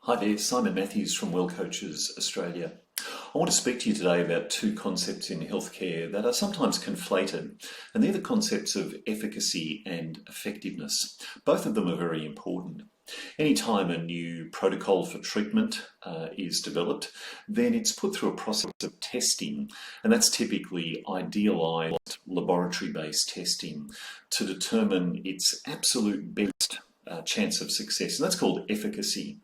Hi there, Simon Matthews from Well Coaches Australia. I want to speak to you today about two concepts in healthcare that are sometimes conflated, and they're the concepts of efficacy and effectiveness. Both of them are very important. Anytime a new protocol for treatment is developed, then it's put through a process of testing, and that's typically idealized laboratory-based testing to determine its absolute best chance of success, and that's called efficacy.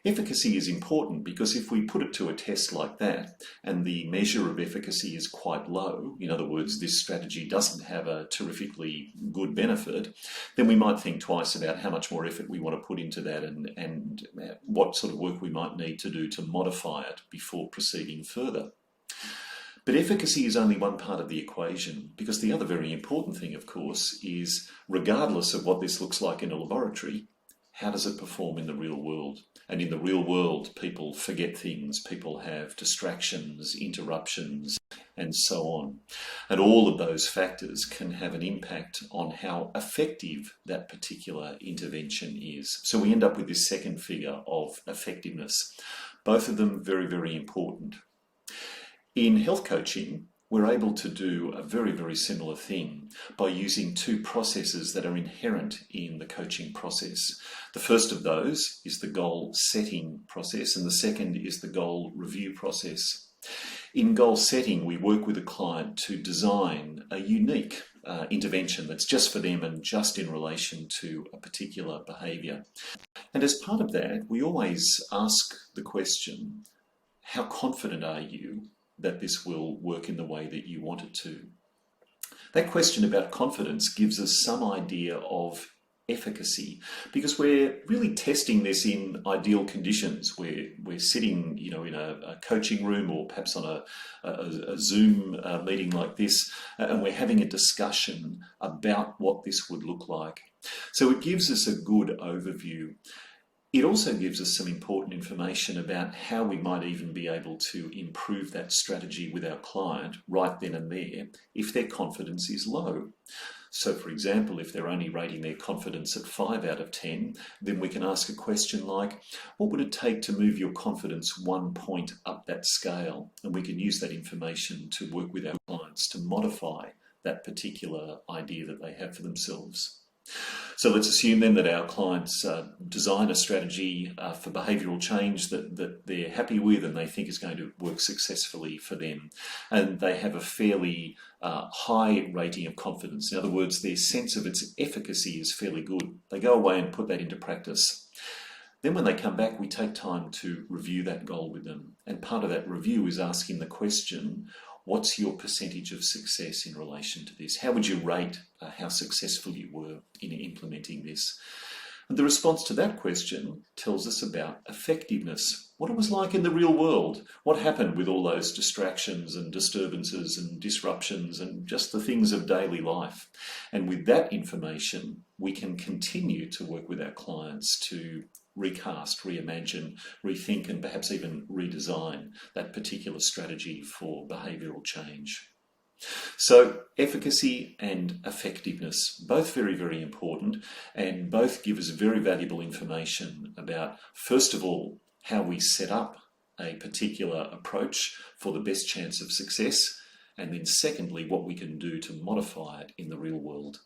Efficacy is important because if we put it to a test like that and the measure of efficacy is quite low, in other words, this strategy doesn't have a terrifically good benefit, then we might think twice about how much more effort we want to put into that and what sort of work we might need to do to modify it before proceeding further. But efficacy is only one part of the equation, because the other very important thing, of course, is regardless of what this looks like in a laboratory, how does it perform in the real world? And in the real world, people forget things, people have distractions, interruptions, and so on. And all of those factors can have an impact on how effective that particular intervention is. So we end up with this second figure of effectiveness. Both of them very, very important. In health coaching, we're able to do a very, very similar thing by using two processes that are inherent in the coaching process. The first of those is the goal setting process, and the second is the goal review process. In goal setting, we work with a client to design a unique intervention that's just for them and just in relation to a particular behaviour. And as part of that, we always ask the question, how confident are you that this will work in the way that you want it to? That question about confidence gives us some idea of efficacy, because we're really testing this in ideal conditions. We're sitting, in a coaching room or perhaps on a Zoom meeting like this, and we're having a discussion about what this would look like. So it gives us a good overview. It also gives us some important information about how we might even be able to improve that strategy with our client right then and there if their confidence is low. So for example, if they're only rating their confidence at 5 out of 10, then we can ask a question like, what would it take to move your confidence 1 point up that scale? And we can use that information to work with our clients to modify that particular idea that they have for themselves. So let's assume then that our clients design a strategy for behavioural change that they're happy with and they think is going to work successfully for them. And they have a fairly high rating of confidence. In other words, their sense of its efficacy is fairly good. They go away and put that into practice. Then when they come back, we take time to review that goal with them. And part of that review is asking the question, what's your percentage of success in relation to this? How would you rate how successful you were in implementing this? And the response to that question tells us about effectiveness, what it was like in the real world, what happened with all those distractions and disturbances and disruptions and just the things of daily life. And with that information, we can continue to work with our clients to recast, reimagine, rethink, and perhaps even redesign that particular strategy for behavioural change. So efficacy and effectiveness, both very, very important, and both give us very valuable information about, first of all, how we set up a particular approach for the best chance of success, and then secondly, what we can do to modify it in the real world.